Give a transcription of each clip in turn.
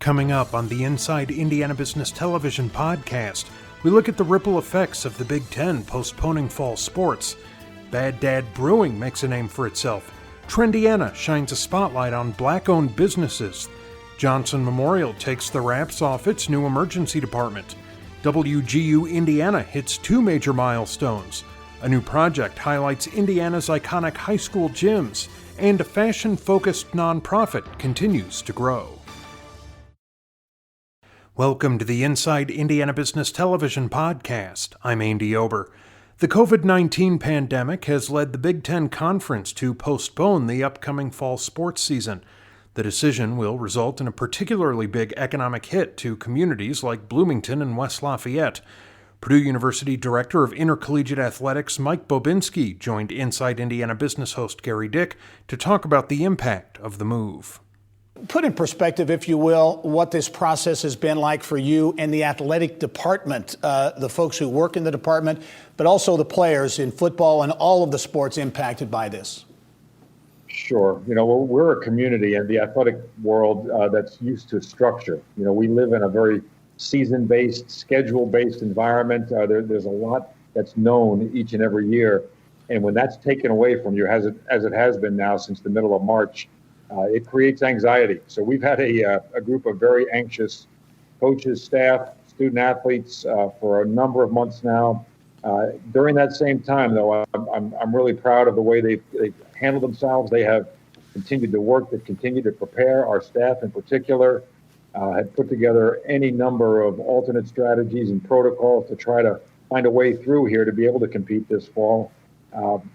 Coming up on the Inside Indiana Business Television podcast, we look at the ripple effects of the Big Ten postponing fall sports. Dad Brewing makes a name for itself. Trendiana shines a spotlight on black-owned businesses. Johnson Memorial takes the wraps off its new emergency department. WGU Indiana hits 2 major milestones. A new project highlights Indiana's iconic high school gyms, and a fashion-focused nonprofit continues to grow. Welcome to the Inside Indiana Business Television podcast. I'm Andy Ober. The COVID-19 pandemic has led the Big Ten Conference to postpone the upcoming fall sports season. The decision will result in a particularly big economic hit to communities like Bloomington and West Lafayette. Purdue University Director of Intercollegiate Athletics Mike Bobinski joined Inside Indiana Business host Gary Dick to talk about the impact of the move. Put in perspective, if you will, what this process has been like for you and the athletic department, the folks who work in the department, but also the players in football and all of the sports impacted by this. Sure. We're a community in the athletic world that's used to structure. We live in a very season-based, schedule-based environment. There's a lot that's known each and every year. And when that's taken away from you, as it has been now since the middle of March, it creates anxiety. So we've had a group of very anxious coaches, staff, student athletes for a number of months now. During that same time, though, I'm really proud of the way they've handled themselves. They have continued to work, they've continued to prepare. Our staff in particular had put together any number of alternate strategies and protocols to try to find a way through here to be able to compete this fall.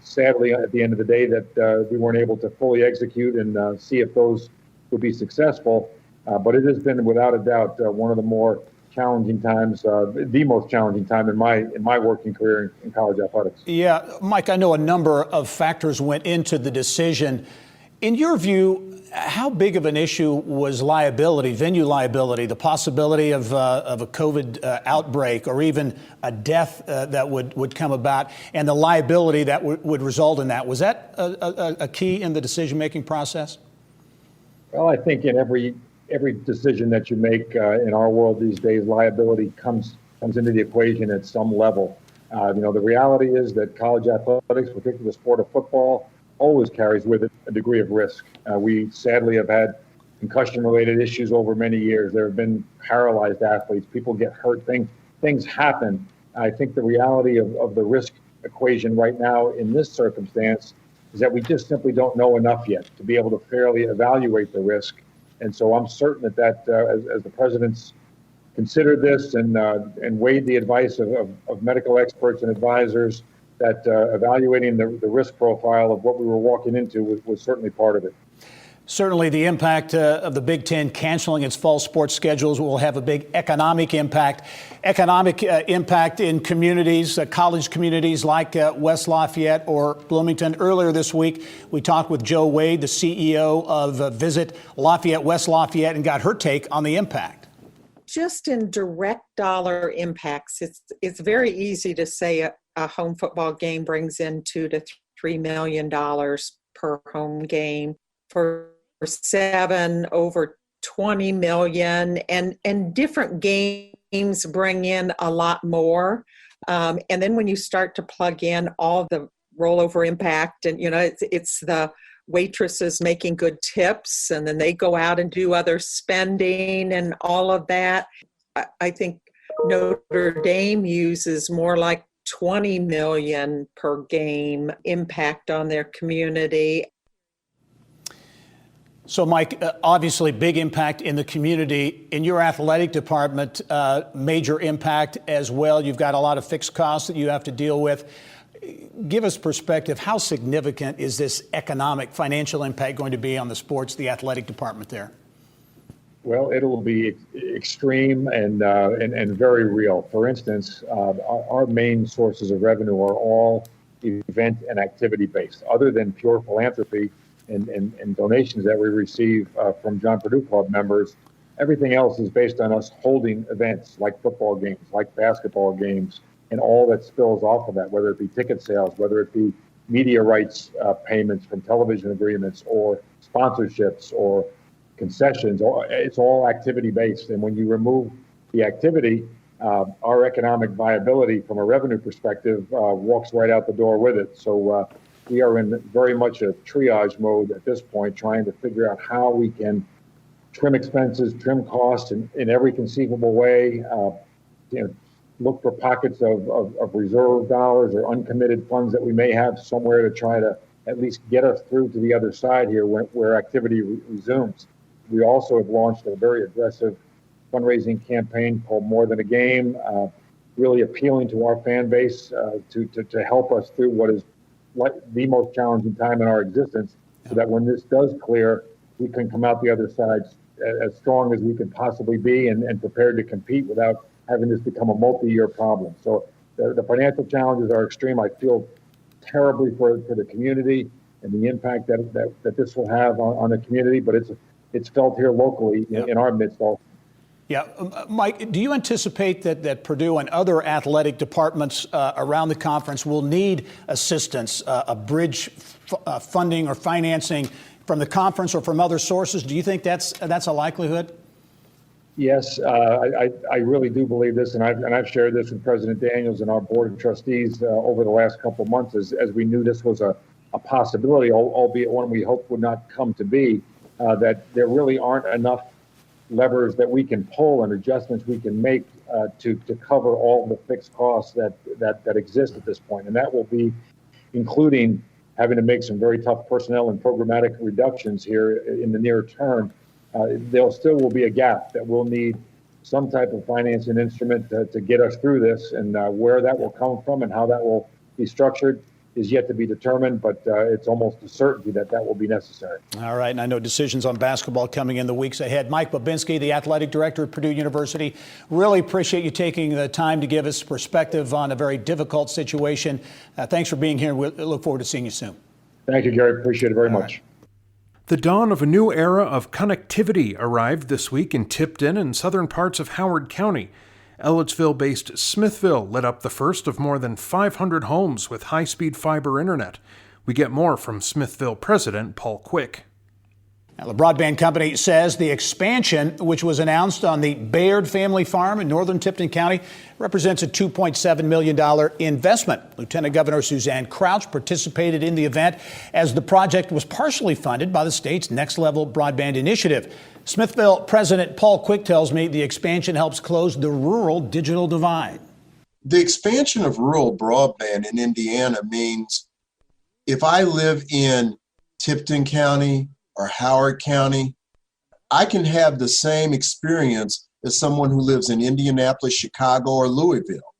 Sadly, at the end of the day, that we weren't able to fully execute and see if those would be successful. But it has been, without a doubt, one of the more challenging times, the most challenging time in my working career in college athletics. Yeah, Mike, I know a number of factors went into the decision. In your view, how big of an issue was venue liability, the possibility of a COVID outbreak or even a death that would come about, and the liability that would result in that? Was that a key in the decision-making process? Well, I think in every decision that you make in our world these days, liability comes into the equation at some level. The reality is that college athletics, particularly the sport of football, always carries with it a degree of risk. We sadly have had concussion-related issues over many years. There have been paralyzed athletes. People get hurt. Things happen. I think the reality of the risk equation right now in this circumstance is that we just simply don't know enough yet to be able to fairly evaluate the risk. And so I'm certain that as the president's considered this and weighed the advice of medical experts and advisors, that evaluating the risk profile of what we were walking into was certainly part of it. Certainly the impact of the Big Ten canceling its fall sports schedules will have a big economic impact. Economic impact in communities, college communities like West Lafayette or Bloomington. Earlier this week, we talked with Joe Wade, the CEO of Visit Lafayette, West Lafayette, and got her take on the impact. Just in direct dollar impacts, it's very easy to say a home football game brings in $2 to $3 million per home game. For 7, over 20 million, and different games bring in a lot more. And then when you start to plug in all the rollover impact, and it's the waitresses making good tips, and then they go out and do other spending and all of that. I think Notre Dame uses more like 20 million per game impact on their community. So, Mike, obviously big impact in the community. In your athletic department, major impact as well. You've got a lot of fixed costs that you have to deal with. Give us perspective. How significant is this economic, financial impact going to be on the athletic department there? Well, it'll be extreme and very real. For instance, our main sources of revenue are all event and activity based. Other than pure philanthropy and donations that we receive from John Purdue Club members, everything else is based on us holding events like football games, like basketball games, and all that spills off of that, whether it be ticket sales, whether it be media rights payments from television agreements or sponsorships or concessions. It's all activity based. And when you remove the activity, our economic viability from a revenue perspective walks right out the door with it. So we are in very much a triage mode at this point, trying to figure out how we can trim expenses, trim costs in every conceivable way, look for pockets of reserve dollars or uncommitted funds that we may have somewhere to try to at least get us through to the other side here where activity resumes. We also have launched a very aggressive fundraising campaign called More Than a Game, really appealing to our fan base to help us through what is like the most challenging time in our existence, so that when this does clear, we can come out the other side as strong as we can possibly be and prepared to compete without having this become a multi-year problem. So the financial challenges are extreme. I feel terribly for the community and the impact that this will have on the community, but it's felt here locally in our midst also. Yeah. Mike, do you anticipate that Purdue and other athletic departments around the conference will need assistance, a bridge funding or financing from the conference or from other sources? Do you think that's a likelihood? Yes, I really do believe this, and I've shared this with President Daniels and our board of trustees over the last couple of months as we knew this was a possibility, albeit one we hoped would not come to be, that there really aren't enough levers that we can pull and adjustments we can make to cover all the fixed costs that exist at this point. And that will be including having to make some very tough personnel and programmatic reductions here in the near term. There still will be a gap that we'll need some type of financing instrument to get us through this, and where that will come from and how that will be structured is yet to be determined, but it's almost a certainty that will be necessary. All right, and I know decisions on basketball coming in the weeks ahead. Mike Babinski, the athletic director at Purdue University, really appreciate you taking the time to give us perspective on a very difficult situation. Thanks for being here. We look forward to seeing you soon. Thank you, Gary. Appreciate it very much. Right. The dawn of a new era of connectivity arrived this week in Tipton and southern parts of Howard County. Ellettsville-based Smithville lit up the first of more than 500 homes with high-speed fiber internet. We get more from Smithville President Paul Quick. Now, the broadband company says the expansion, which was announced on the Baird family farm in northern Tipton County, represents a $2.7 million investment. Lieutenant Governor Suzanne Crouch participated in the event as the project was partially funded by the state's Next Level Broadband Initiative. Smithville President Paul Quick tells me the expansion helps close the rural digital divide. The expansion of rural broadband in Indiana means if I live in Tipton County or Howard County, I can have the same experience as someone who lives in Indianapolis, Chicago, or Louisville.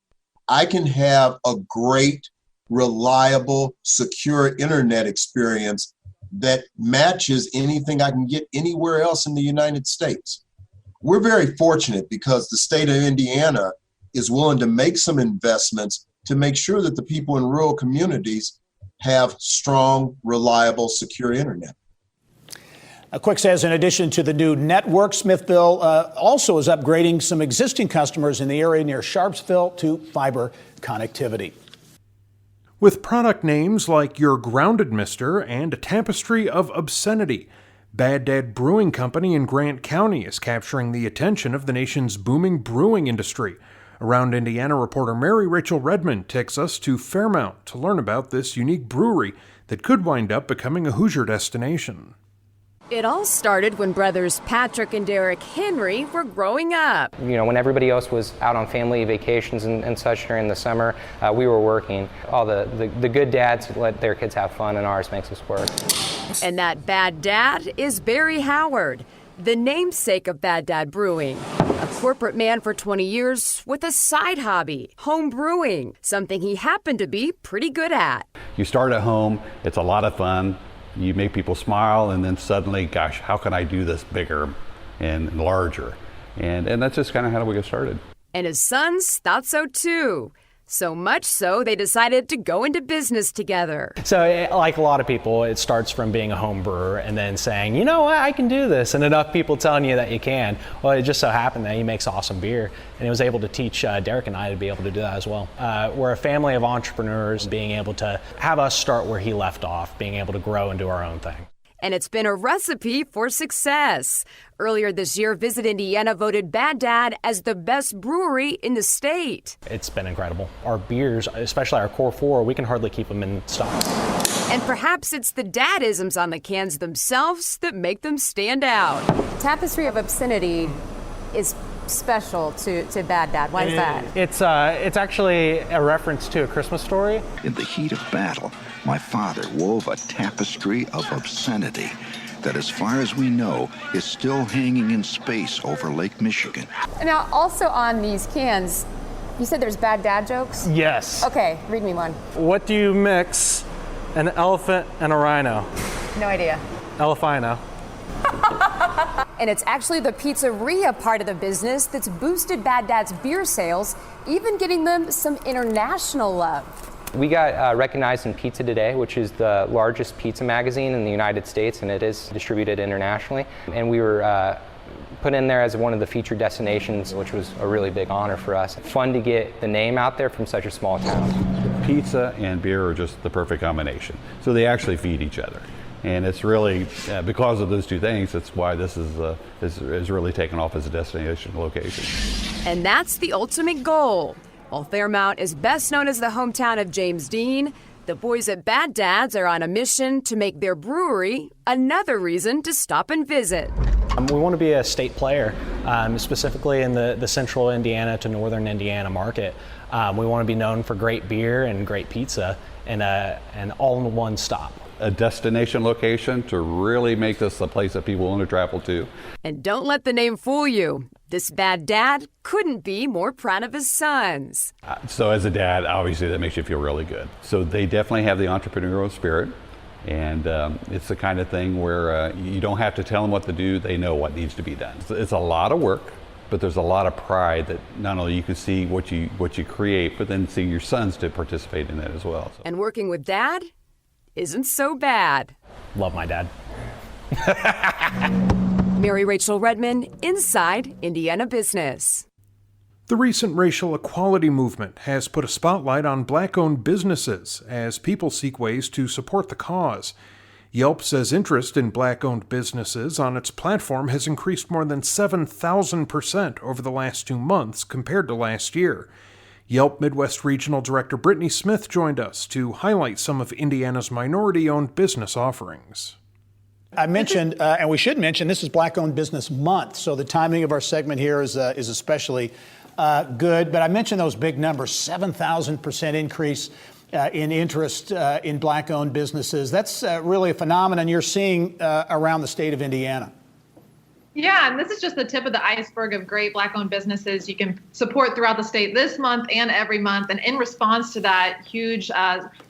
I can have a great, reliable, secure internet experience that matches anything I can get anywhere else in the United States. We're very fortunate because the state of Indiana is willing to make some investments to make sure that the people in rural communities have strong, reliable, secure internet. Quick says in addition to the new network, Smithville also is upgrading some existing customers in the area near Sharpsville to fiber connectivity. With product names like Your Grounded Mister and a tapestry of obscenity, Bad Dad Brewing Company in Grant County is capturing the attention of the nation's booming brewing industry. Around Indiana reporter Mary Rachel Redmond takes us to Fairmount to learn about this unique brewery that could wind up becoming a Hoosier destination. It all started when brothers Patrick and Derek Henry were growing up. You know, when everybody else was out on family vacations and such during the summer, we were working. All the good dads let their kids have fun, and ours makes us work. And that bad dad is Barry Howard, the namesake of Bad Dad Brewing. A corporate man for 20 years with a side hobby, home brewing, something he happened to be pretty good at. You start at home, it's a lot of fun. You make people smile, and then suddenly, gosh, how can I do this bigger and larger? And that's just kind of how we get started. And his sons thought so too. So much so, they decided to go into business together. So like a lot of people, it starts from being a home brewer and then saying, you know what, I can do this. And enough people telling you that you can. Well, it just so happened that he makes awesome beer. And he was able to teach Derek and I to be able to do that as well. We're a family of entrepreneurs, being able to have us start where he left off, being able to grow and do our own thing. and it's been a recipe for success. Earlier this year, Visit Indiana voted Bad Dad as the best brewery in the state. It's been incredible. Our beers, especially our core four, we can hardly keep them in stock. And perhaps it's the dadisms on the cans themselves that make them stand out. Tapestry of Obscenity is special to Bad Dad. Why is that? It's actually a reference to A Christmas Story. In the heat of battle, my father wove a tapestry of obscenity that, as far as we know, is still hanging in space over Lake Michigan. Now, also on these cans, you said there's bad dad jokes? Yes. Okay, read me one. What do you mix an elephant and a rhino? No idea. Elephino. And it's actually the pizzeria part of the business that's boosted Bad Dad's beer sales, even getting them some international love. We got recognized in Pizza Today, which is the largest pizza magazine in the United States, and it is distributed internationally. And we were put in there as one of the featured destinations, which was a really big honor for us. Fun to get the name out there from such a small town. Pizza and beer are just the perfect combination. So they actually feed each other. And it's really, because of those two things, that's why this is really taken off as a destination location. And that's the ultimate goal. While Fairmount is best known as the hometown of James Dean, the boys at Bad Dad's are on a mission to make their brewery another reason to stop and visit. We want to be a state player, specifically in the central Indiana to northern Indiana market. We want to be known for great beer and great pizza and all in one stop. A destination location to really make this a place that people want to travel to. And don't let the name fool you. This Bad Dad couldn't be more proud of his sons. So as a dad, obviously that makes you feel really good. So they definitely have the entrepreneurial spirit. And it's the kind of thing where you don't have to tell them what to do, they know what needs to be done. It's a lot of work, but there's a lot of pride that not only you can see what you create, but then see your sons to participate in that as well. So. And working with Dad isn't so bad. Love my dad. Mary Rachel Redman, Inside Indiana Business. The recent racial equality movement has put a spotlight on black-owned businesses as people seek ways to support the cause. Yelp says interest in black-owned businesses on its platform has increased more than 7,000% over the last 2 months compared to last year. Yelp Midwest Regional Director Brittany Smith joined us to highlight some of Indiana's minority-owned business offerings. I mentioned, and we should mention, this is Black-Owned Business Month, so the timing of our segment here is especially good. But I mentioned those big numbers, 7,000% increase in interest in Black-owned businesses. That's really a phenomenon you're seeing around the state of Indiana. Yeah, and this is just the tip of the iceberg of great Black-owned businesses you can support throughout the state this month and every month. And in response to that huge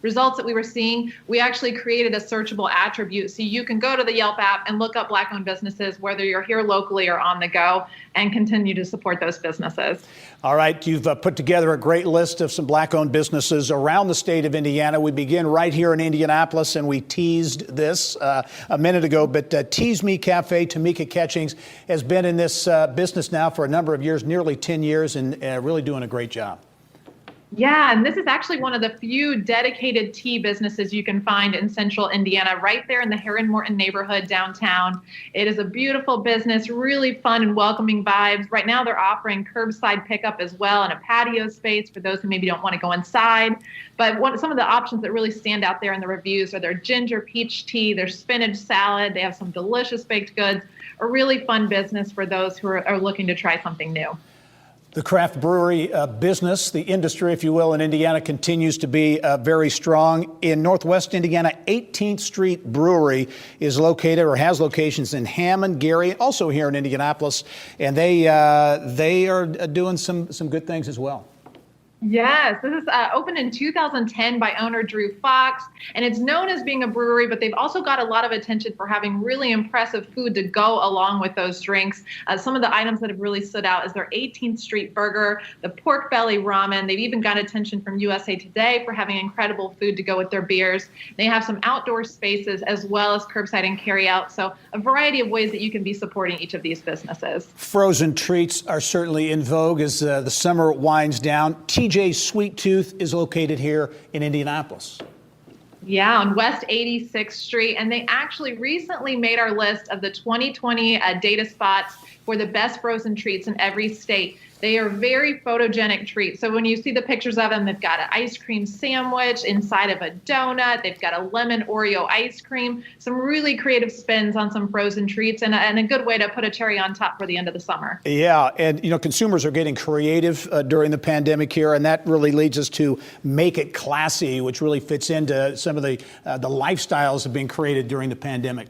results that we were seeing, we actually created a searchable attribute. So you can go to the Yelp app and look up Black-owned businesses, whether you're here locally or on the go, and continue to support those businesses. All right, you've put together a great list of some Black-owned businesses around the state of Indiana. We begin right here in Indianapolis, and we teased this a minute ago, but Tease Me Cafe, Tamika Catchings, has been in this business now for a number of years, nearly 10 years, and really doing a great job. Yeah, and this is actually one of the few dedicated tea businesses you can find in central Indiana, right there in the Heron Morton neighborhood downtown. It is a beautiful business, really fun and welcoming vibes. Right now they're offering curbside pickup as well and a patio space for those who maybe don't want to go inside. But some of the options that really stand out there in the reviews are their ginger peach tea, their spinach salad. They have some delicious baked goods. A really fun business for those who are looking to try something new. The craft brewery business, the industry, if you will, in Indiana continues to be very strong. In Northwest Indiana, 18th Street Brewery is located or has locations in Hammond, Gary, also here in Indianapolis, and they are doing some good things as well. Yes, this is opened in 2010 by owner Drew Fox, and it's known as being a brewery, but they've also got a lot of attention for having really impressive food to go along with those drinks. Some of the items that have really stood out is their 18th Street Burger, the pork belly ramen. They've even got attention from USA Today for having incredible food to go with their beers. They have some outdoor spaces as well as curbside and carry out, so a variety of ways that you can be supporting each of these businesses. Frozen treats are certainly in vogue as the summer winds down. TJ's Sweet Tooth is located here in Indianapolis. Yeah, on West 86th Street. And they actually recently made our list of the 2020 data spots for the best frozen treats in every state. They are very photogenic treats. So when you see the pictures of them, they've got an ice cream sandwich inside of a donut. They've got a lemon Oreo ice cream, some really creative spins on some frozen treats, and a good way to put a cherry on top for the end of the summer. Yeah, and consumers are getting creative during the pandemic here, and that really leads us to Make It Classy, which really fits into some of the lifestyles that have been created during the pandemic.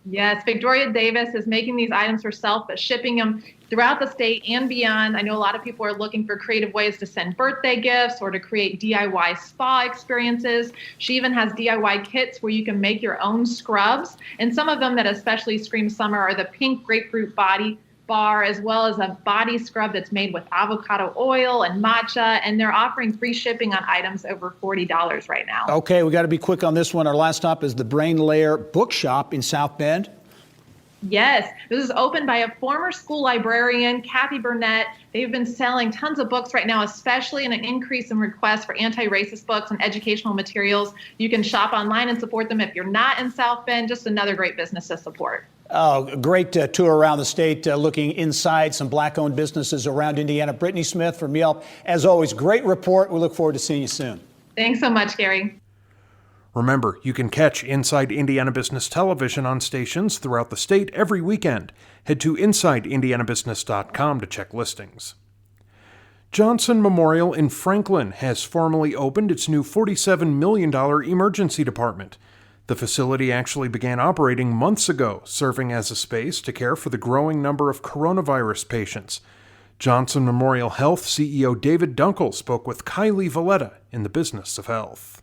Yes, Victoria Davis is making these items herself, but shipping them throughout the state and beyond. I know a lot of people are looking for creative ways to send birthday gifts or to create DIY spa experiences. She even has DIY kits where you can make your own scrubs. And some of them that especially scream summer are the pink grapefruit body bar, as well as a body scrub that's made with avocado oil and matcha. And they're offering free shipping on items over $40 right now. Okay, we got to be quick on this one. Our last stop is the Brain Layer Bookshop in South Bend. Yes, this is opened by a former school librarian, Kathy Burnett. They've been selling tons of books right now, especially in an increase in requests for anti-racist books and educational materials. You can shop online and support them if you're not in South Bend. Just another great business to support. Oh, great tour around the state, looking inside some Black-owned businesses around Indiana. Brittany Smith from Yelp. As always, great report. We look forward to seeing you soon. Thanks so much, Gary. Remember, you can catch Inside Indiana Business Television on stations throughout the state every weekend. Head to InsideIndianaBusiness.com to check listings. Johnson Memorial in Franklin has formally opened its new $47 million emergency department. The facility actually began operating months ago, serving as a space to care for the growing number of coronavirus patients. Johnson Memorial Health CEO David Dunkel spoke with Kylie Valletta in the Business of Health.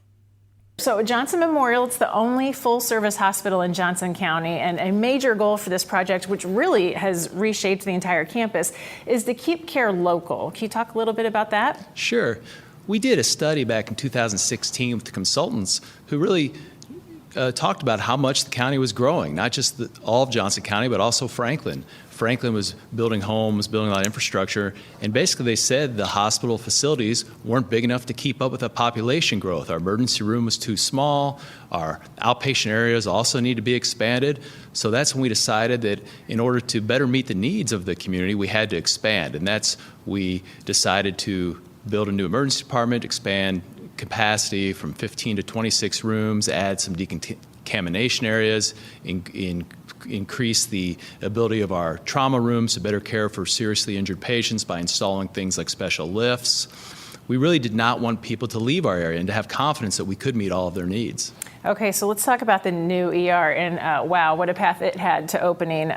So Johnson Memorial, it's the only full-service hospital in Johnson County, and a major goal for this project, which really has reshaped the entire campus, is to keep care local. Can you talk a little bit about that? Sure. We did a study back in 2016 with the consultants who really talked about how much the county was growing, not just all of Johnson County, but also Franklin. Franklin was building homes, building a lot of infrastructure, and basically they said the hospital facilities weren't big enough to keep up with the population growth. Our emergency room was too small. Our outpatient areas also need to be expanded. So that's when we decided that in order to better meet the needs of the community, we had to expand. And we decided to build a new emergency department, expand capacity from 15 to 26 rooms, add some decontamination areas, increase the ability of our trauma rooms to better care for seriously injured patients by installing things like special lifts. We really did not want people to leave our area and to have confidence that we could meet all of their needs. Okay, so let's talk about the new ER, and wow, what a path it had to opening.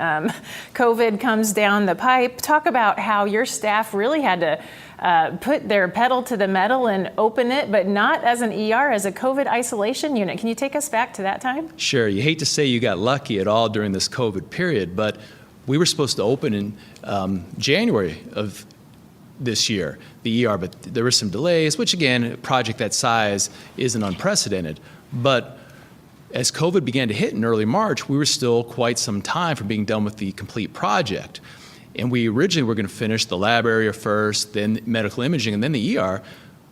COVID comes down the pipe. Talk about how your staff really had to put their pedal to the metal and open it, but not as an ER, as a COVID isolation unit. Can you take us back to that time? Sure. You hate to say you got lucky at all during this COVID period, but we were supposed to open in January of this year, the ER, but there were some delays, which again, a project that size isn't unprecedented. But as COVID began to hit in early March, we were still quite some time from being done with the complete project. And we originally were going to finish the lab area first, then medical imaging, and then the ER.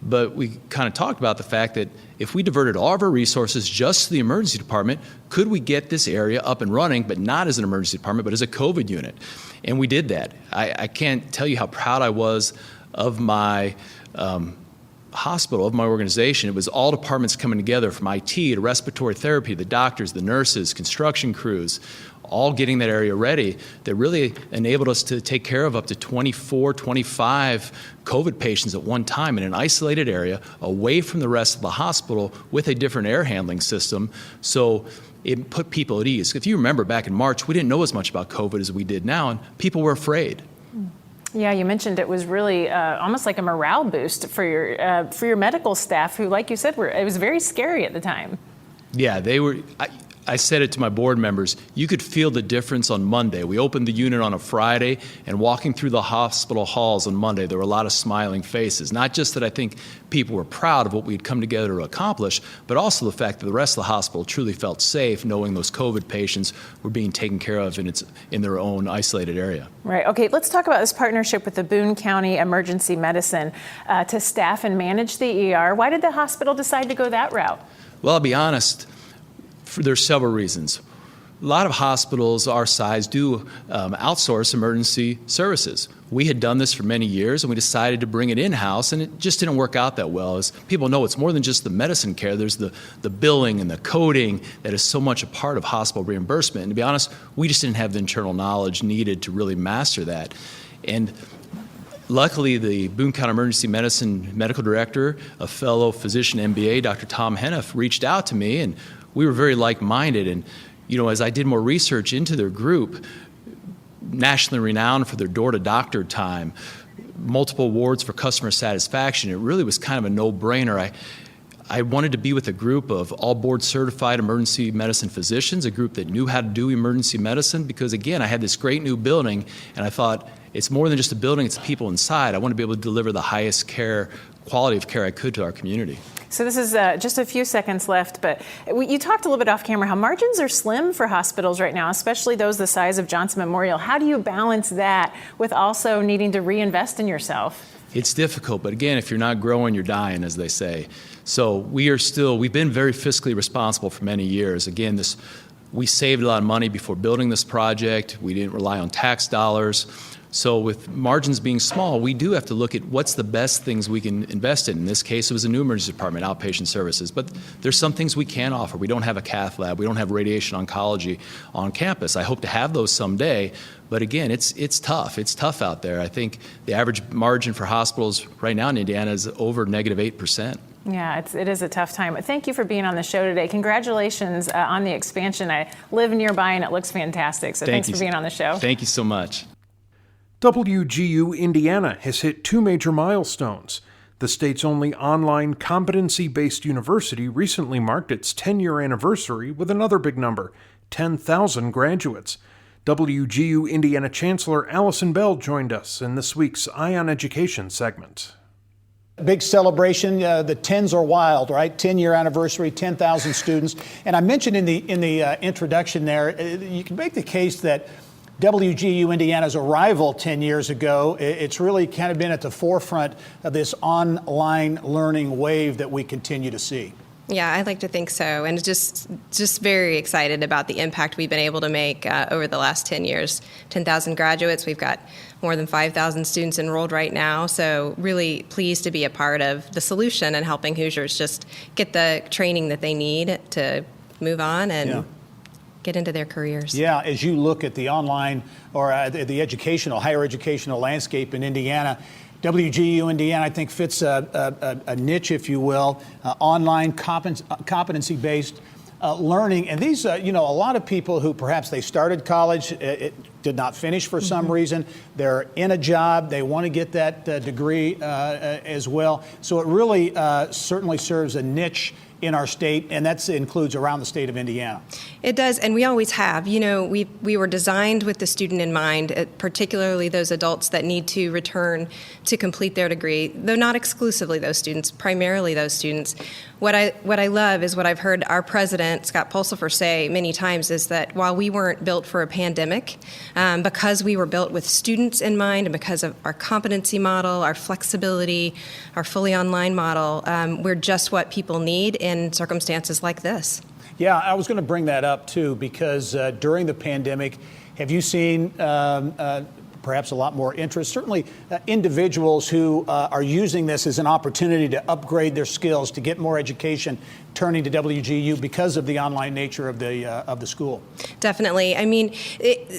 But we kind of talked about the fact that if we diverted all of our resources just to the emergency department, could we get this area up and running, but not as an emergency department, but as a COVID unit? And we did that. I can't tell you how proud I was of my hospital, of my organization. It was all departments coming together, from IT to respiratory therapy, the doctors, the nurses, construction crews, all getting that area ready, that really enabled us to take care of up to 24, 25 COVID patients at one time in an isolated area away from the rest of the hospital with a different air handling system. So it put people at ease. If you remember back in March, we didn't know as much about COVID as we did now, and people were afraid. Yeah, you mentioned it was really almost like a morale boost for your medical staff, who, like you said, it was very scary at the time. Yeah, they were. I said it to my board members, you could feel the difference on Monday. We opened the unit on a Friday, and walking through the hospital halls on Monday, there were a lot of smiling faces. Not just that I think people were proud of what we'd come together to accomplish, but also the fact that the rest of the hospital truly felt safe knowing those COVID patients were being taken care of in their own isolated area. Right. Okay, let's talk about this partnership with the Boone County Emergency Medicine to staff and manage the ER. Why did the hospital decide to go that route? Well, I'll be honest, there's several reasons. A lot of hospitals our size do outsource emergency services. We had done this for many years, and we decided to bring it in-house, and it just didn't work out that well. As people know, it's more than just the medicine care. There's the billing and the coding that is so much a part of hospital reimbursement. And to be honest, we just didn't have the internal knowledge needed to really master that. And luckily, the Boone County Emergency Medicine Medical Director, a fellow physician MBA, Dr. Tom Henniff, reached out to me, and we were very like-minded. And as I did more research into their group, nationally renowned for their door-to-doctor time, multiple awards for customer satisfaction, it really was kind of a no-brainer. I wanted to be with a group of all board-certified emergency medicine physicians, a group that knew how to do emergency medicine, because, again, I had this great new building, and I thought, it's more than just a building, it's the people inside. I want to be able to deliver the highest quality of care I could to our community. So this is just a few seconds left, but you talked a little bit off camera how margins are slim for hospitals right now, especially those the size of Johnson Memorial. How do you balance that with also needing to reinvest in yourself? It's difficult, but again, if you're not growing, you're dying, as they say. So we've been very fiscally responsible for many years. Again, we saved a lot of money before building this project. We didn't rely on tax dollars. So with margins being small, we do have to look at what's the best things we can invest in. In this case, it was a new emergency department, outpatient services. But there's some things we can offer. We don't have a cath lab. We don't have radiation oncology on campus. I hope to have those someday. But again, it's tough. It's tough out there. I think the average margin for hospitals right now in Indiana is over -8%. Yeah, it is a tough time. Thank you for being on the show today. Congratulations on the expansion. I live nearby and it looks fantastic. So thanks for being on the show. Thank you so much. WGU Indiana has hit 2 major milestones. The state's only online competency-based university recently marked its 10-year anniversary with another big number, 10,000 graduates. WGU Indiana Chancellor Allison Bell joined us in this week's Eye on Education segment. Big celebration. The 10s are wild, right? 10-year anniversary, 10,000 students. And I mentioned in the introduction there, you can make the case that WGU Indiana's arrival 10 years ago, it's really kind of been at the forefront of this online learning wave that we continue to see. Yeah, I'd like to think so. And just very excited about the impact we've been able to make over the last 10 years. 10,000 graduates. We've got more than 5,000 students enrolled right now. So really pleased to be a part of the solution and helping Hoosiers just get the training that they need to move on and get into their careers. Yeah, as you look at the online or the higher educational landscape in Indiana, WGU Indiana, I think, fits a niche, if you will, online competency-based learning. And these, a lot of people who perhaps they started college, it did not finish for some reason. They're in a job. They want to get that degree as well. So it really certainly serves a niche in our state, and that includes around the state of Indiana. It does, and we always have. We were designed with the student in mind, particularly those adults that need to return to complete their degree, though not exclusively those students, primarily those students. What I love is what I've heard our president, Scott Pulsifer, say many times is that while we weren't built for a pandemic, because we were built with students in mind and because of our competency model, our flexibility, our fully online model, we're just what people need in circumstances like this. Yeah, I was going to bring that up too, because during the pandemic, have you seen perhaps a lot more interest, certainly individuals who are using this as an opportunity to upgrade their skills, to get more education, turning to WGU because of the online nature of the school? Definitely. I mean,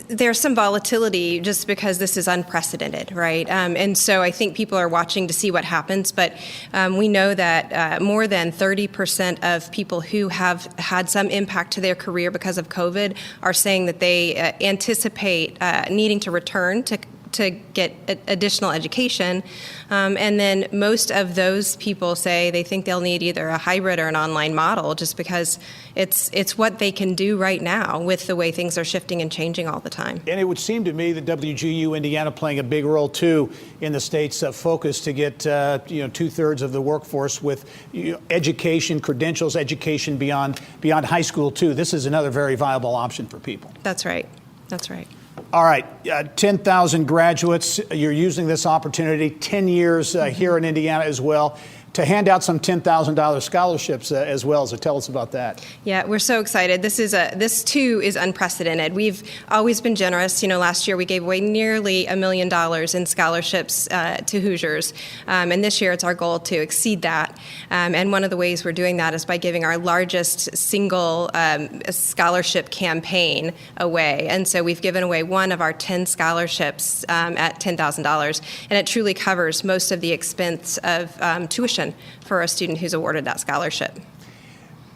there's some volatility just because this is unprecedented, right? And so I think people are watching to see what happens, but we know that more than 30% of people who have had some impact to their career because of COVID are saying that they anticipate needing to return to get additional education. And then most of those people say they think they'll need either a hybrid or an online model just because it's what they can do right now with the way things are shifting and changing all the time. And it would seem to me that WGU Indiana playing a big role too in the state's focus to get 2/3 of the workforce with education, credentials, education beyond high school too. This is another very viable option for people. That's right. That's right. All right, 10,000 graduates. You're using this opportunity, 10 years here in Indiana as well. to hand out some $10,000 scholarships as well. So tell us about that. Yeah, we're so excited. This too is unprecedented. We've always been generous. Last year we gave away nearly $1 million in scholarships to Hoosiers, and this year it's our goal to exceed that. And one of the ways we're doing that is by giving our largest single scholarship campaign away. And so we've given away one of our 10 scholarships at $10,000, and it truly covers most of the expense of tuition for a student who's awarded that scholarship.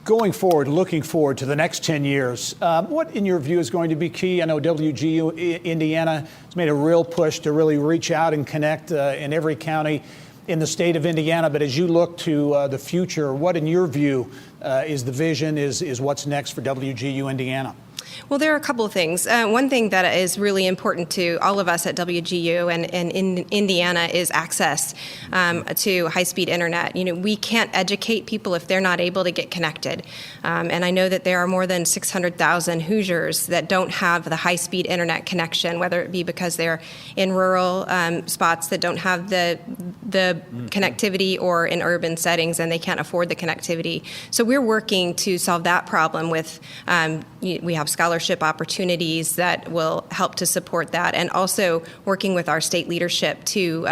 Going forward, looking forward to the next 10 years, what in your view is going to be key? I know WGU Indiana has made a real push to really reach out and connect in every county in the state of Indiana, but as you look to the future, what in your view is the vision, is what's next for WGU Indiana? Well, there are a couple of things. One thing that is really important to all of us at WGU and in Indiana is access to high-speed internet. We can't educate people if they're not able to get connected. And I know that there are more than 600,000 Hoosiers that don't have the high-speed internet connection, whether it be because they're in rural spots that don't have the connectivity, or in urban settings and they can't afford the connectivity. So we're working to solve that problem with, we have scholarship opportunities that will help to support that, and also working with our state leadership to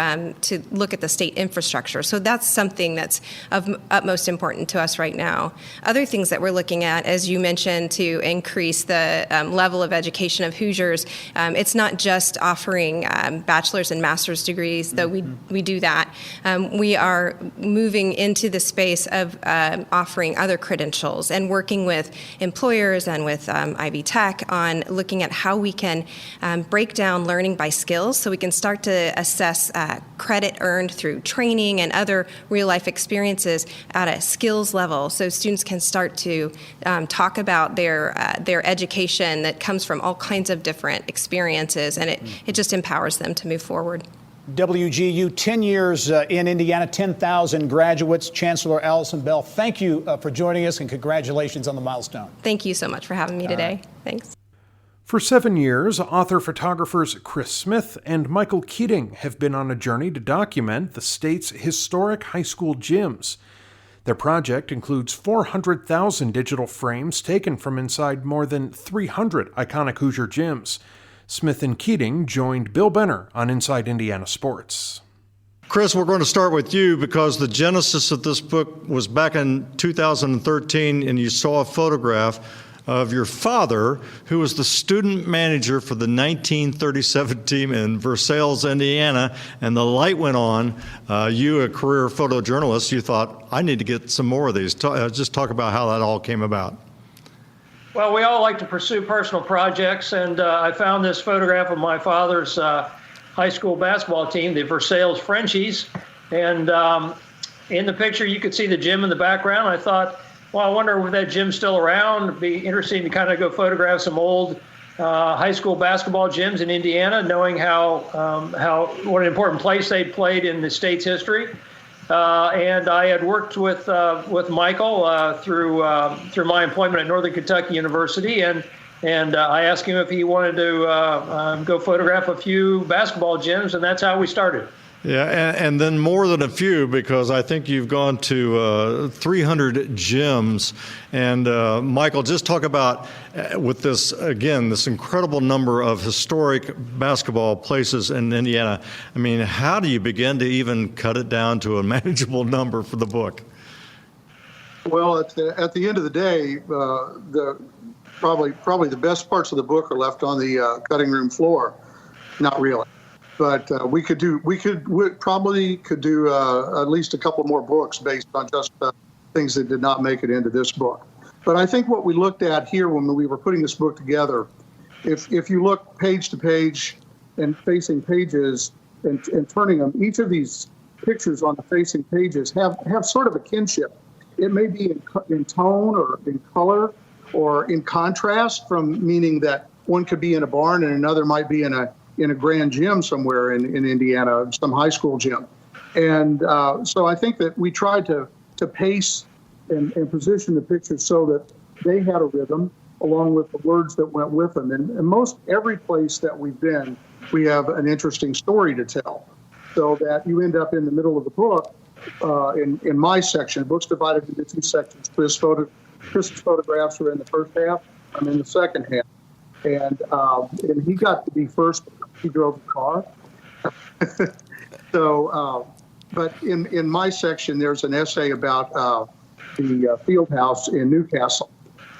look at the state infrastructure. So that's something that's of utmost importance to us right now. Other things that we're looking at, as you mentioned, to increase the level of education of Hoosiers, it's not just offering bachelor's and master's degrees, though we do that. We are moving into the space of offering other credentials and working with employers and with Ivy Tech on looking at how we can break down learning by skills, so we can start to assess credit earned through training and other real-life experiences at a skills level, so students can start to talk about their education that comes from all kinds of different experiences, and it just empowers them to move forward. WGU, 10 years in Indiana, 10,000 graduates. Chancellor Allison Bell, thank you for joining us, and congratulations on the milestone. Thank you so much for having me today. Thanks. For 7 years, author-photographers Chris Smith and Michael Keating have been on a journey to document the state's historic high school gyms. Their project includes 400,000 digital frames taken from inside more than 300 iconic Hoosier gyms. Smith and Keating joined Bill Benner on Inside Indiana Sports. Chris, we're going to start with you because the genesis of this book was back in 2013, and you saw a photograph of your father, who was the student manager for the 1937 team in Versailles, Indiana, and the light went on. You, a career photojournalist, you thought, I need to get some more of these. Just talk about how that all came about. Well, we all like to pursue personal projects, and I found this photograph of my father's high school basketball team, the Versailles Frenchies, and in the picture you could see the gym in the background. I thought, well, I wonder if that gym's still around. It'd be interesting to kind of go photograph some old high school basketball gyms in Indiana, knowing what an important place they'd played in the state's history. And I had worked with Michael through my employment at Northern Kentucky University, and I asked him if he wanted to go photograph a few basketball gyms, and that's how we started. Yeah, and then more than a few, because I think you've gone to 300 gyms. And Michael, just talk about, with this, again, this incredible number of historic basketball places in Indiana. I mean, how do you begin to even cut it down to a manageable number for the book? Well, at the end of the day, probably the best parts of the book are left on the cutting room floor. Not really. But we probably could do at least a couple more books based on just things that did not make it into this book. But I think what we looked at here when we were putting this book together, if you look page to page and facing pages and turning them, each of these pictures on the facing pages have sort of a kinship. It may be in tone or in color or in contrast, from meaning that one could be in a barn and another might be in a grand gym somewhere in Indiana, some high school gym. And so I think that we tried to pace and position the pictures so that they had a rhythm along with the words that went with them. And most every place that we've been, we have an interesting story to tell, so that you end up in the middle of the book in my section. The book's divided into two sections. Chris's photographs are in the first half. I'm in the second half. And he got to be first because he drove the car. So, but in my section, there's an essay about the field house in Newcastle.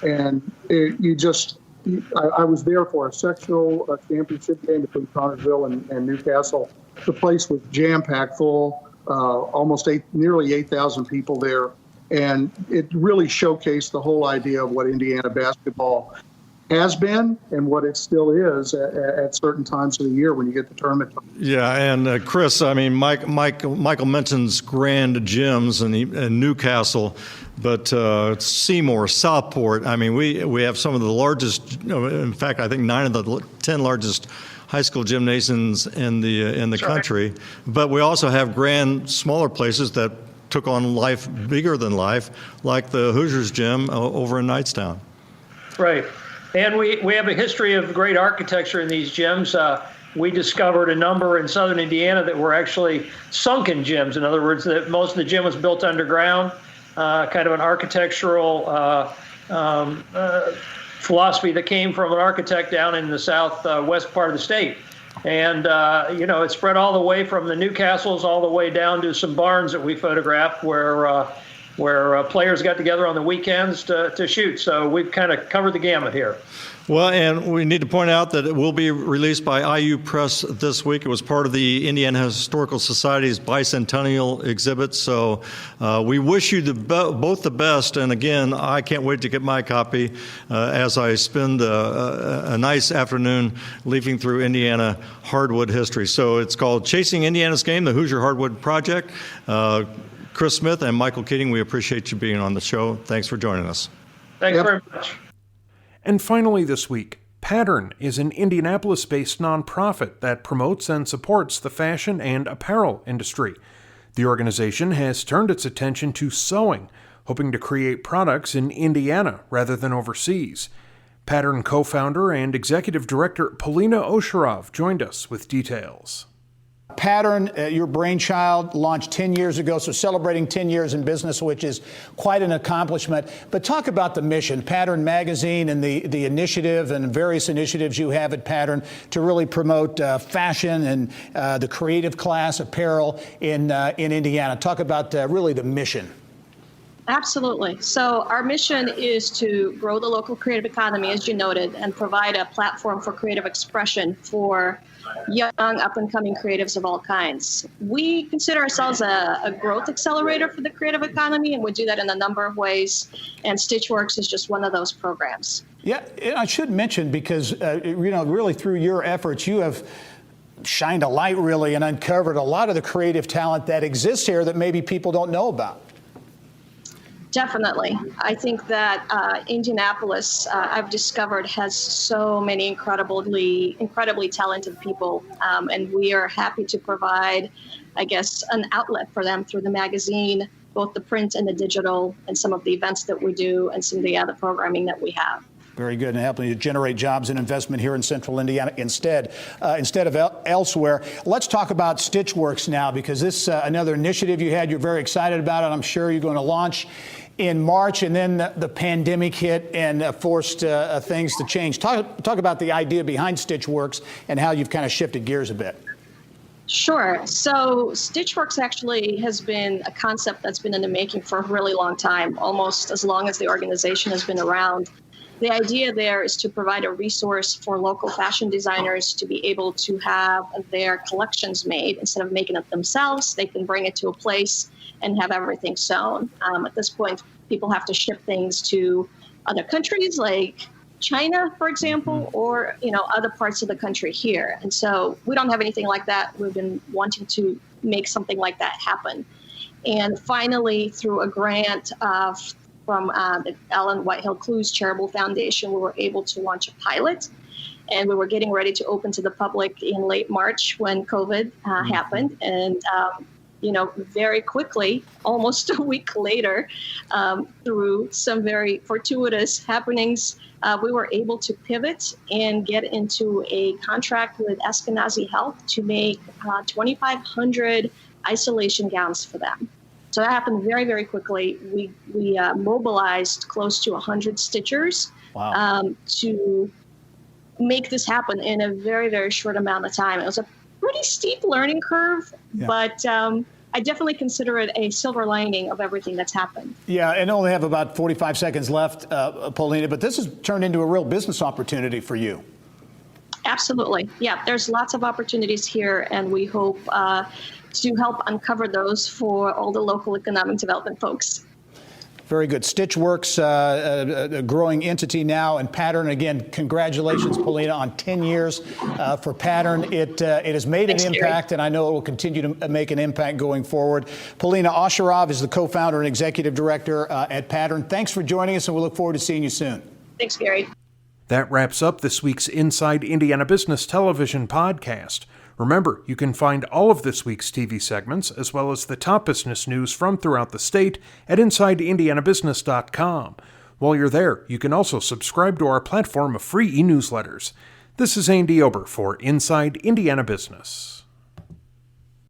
And I was there for a sectional championship game between Connersville and Newcastle. The place was jam-packed full, nearly 8,000 people there. And it really showcased the whole idea of what Indiana basketball has been and what it still is at certain times of the year when you get the tournament. Yeah, and Chris, I mean, Michael mentions grand gyms in Newcastle, but Seymour, Southport, I mean, we have some of the largest, in fact, I think 9 of the 10 largest high school gymnasiums in the country. But we also have grand, smaller places that took on life bigger than life, like the Hoosiers gym over in Knightstown. Right. And we have a history of great architecture in these gyms. We discovered a number in southern Indiana that were actually sunken gyms. In other words, that most of the gym was built underground, kind of an architectural philosophy that came from an architect down in the southwest part of the state. And, it spread all the way from the Newcastles all the way down to some barns that we photographed where players got together on the weekends to shoot. So we've kind of covered the gamut here. Well, and we need to point out that it will be released by IU Press this week. It was part of the Indiana Historical Society's bicentennial exhibit. So we wish you both the best. And again, I can't wait to get my copy as I spend a nice afternoon leafing through Indiana hardwood history. So it's called Chasing Indiana's Game, the Hoosier Hardwood Project. Chris Smith and Michael Keating, we appreciate you being on the show. Thanks for joining us. Thanks very much. And finally this week, Pattern is an Indianapolis-based nonprofit that promotes and supports the fashion and apparel industry. The organization has turned its attention to sewing, hoping to create products in Indiana rather than overseas. Pattern co-founder and executive director Polina Osharov joined us with details. Pattern, your brainchild, launched 10 years ago, so celebrating 10 years in business, which is quite an accomplishment. But talk about the mission, Pattern Magazine, and the initiative and various initiatives you have at Pattern to really promote fashion and the creative class apparel in Indiana. Talk about really the mission. Absolutely. So our mission is to grow the local creative economy, as you noted, and provide a platform for creative expression for young, up-and-coming creatives of all kinds. We consider ourselves a growth accelerator for the creative economy, and we do that in a number of ways, and Stitchworks is just one of those programs. Yeah, I should mention, because, really through your efforts, you have shined a light, really, and uncovered a lot of the creative talent that exists here that maybe people don't know about. Definitely. I think that Indianapolis, I've discovered, has so many incredibly talented people, and we are happy to provide, I guess, an outlet for them through the magazine, both the print and the digital, and some of the events that we do, and some of the other programming that we have. Very good, and helping to generate jobs and investment here in Central Indiana instead of elsewhere. Let's talk about Stitchworks now, because this another initiative you had. You're very excited about it. I'm sure you're going to launch in March, and then the pandemic hit and forced things to change. Talk about the idea behind Stitchworks and how you've kind of shifted gears a bit. Sure. So Stitchworks actually has been a concept that's been in the making for a really long time, almost as long as the organization has been around. The idea there is to provide a resource for local fashion designers to be able to have their collections made. Instead of making it themselves, they can bring it to a place and have everything sewn. At this point, people have to ship things to other countries like China, for example, or other parts of the country here. And so we don't have anything like that. We've been wanting to make something like that happen. And finally, through a grant from the Ellen Whitehill Clues Charitable Foundation, we were able to launch a pilot. And we were getting ready to open to the public in late March when COVID happened. And very quickly, almost a week later, through some very fortuitous happenings, we were able to pivot and get into a contract with Eskenazi Health to make 2,500 isolation gowns for them. So that happened very, very quickly. We mobilized close to 100 stitchers to make this happen in a very, very short amount of time. It was a pretty steep learning curve, but I definitely consider it a silver lining of everything that's happened. Yeah, and only have about 45 seconds left, Paulina, but this has turned into a real business opportunity for you. Absolutely. Yeah, there's lots of opportunities here, and we hope to help uncover those for all the local economic development folks. Very good. Stitchworks, a growing entity now, and Pattern. Again, congratulations, Paulina, on 10 years for Pattern. It has made an impact, and I know it will continue to make an impact going forward. Paulina Osharov is the co-founder and executive director at Pattern. Thanks for joining us, and we look forward to seeing you soon. Thanks, Gary. That wraps up this week's Inside Indiana Business Television podcast. Remember, you can find all of this week's TV segments, as well as the top business news from throughout the state, at InsideIndianaBusiness.com. While you're there, you can also subscribe to our platform of free e-newsletters. This is Andy Ober for Inside Indiana Business.